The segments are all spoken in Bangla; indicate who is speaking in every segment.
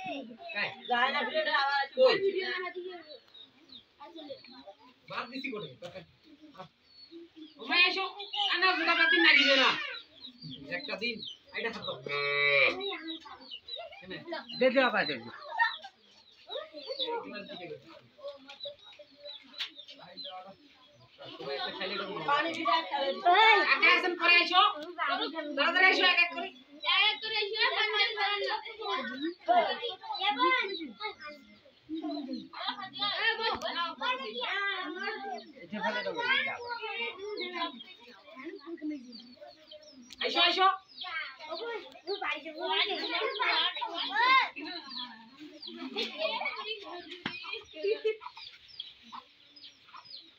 Speaker 1: काय जाय ना ভিডিওটা আবার কই বাদ দিছি কোটে ওমে এসো আনা জুতা দিন না দিবে না একটা দিন আইডা থাকো দে দে আবার দে পানি দিতে চলে আকাশন করে এসো তাড়াতাড়ি এসো এক এক করে এসো এসো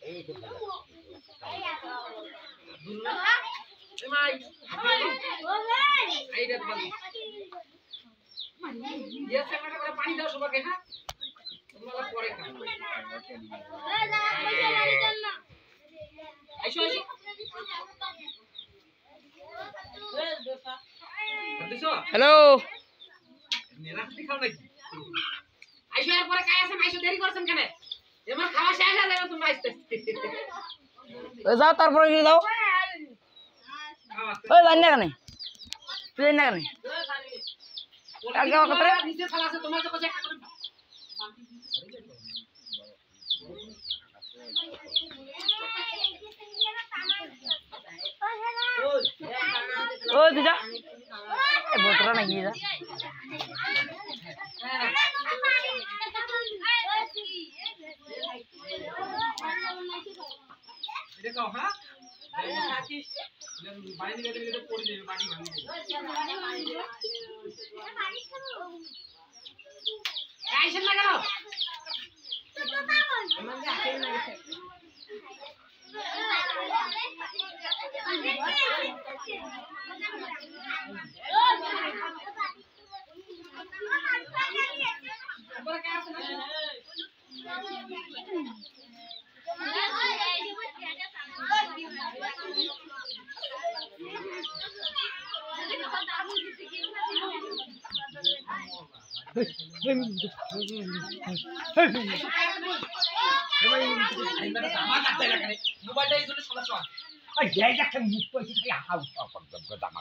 Speaker 1: এই তো ভাই এই দেখ বলি ये सेकंड में पानी दाও সবাইকে হ্যাঁ তোমরা পরে খাও আইসো আইসো
Speaker 2: হ্যালো
Speaker 1: নিরাস্তি খাও নাকি আইসো এর পরে কাই আছেন আইসো দেরি করছেন কেন এবার খাওয়া শেষ হয়ে যাবে তোমরা আসতে
Speaker 2: যাও তারপরে গিয়ে দাও ওই জানি না কেন তুই জানি না কেন আগে আমার কথা
Speaker 1: নিচে ফেলা আছে তোমার কাছে একটা করে
Speaker 2: ও দিদা এই বোতলটা নাকি দিদা
Speaker 1: এটা কাও হ্যাঁ বাড়ি নিয়ে গেলে তো পড়ে যাবে বাড়ি ভাঙবে আইসেন না কেন আমাকে আসেন না গেছে বড় কে আছে না মোবাইলটা এই জন্য সমস্যা হয় এই জায়গাটা মুখ পয়সা খাই হাউ হাউ করে জামা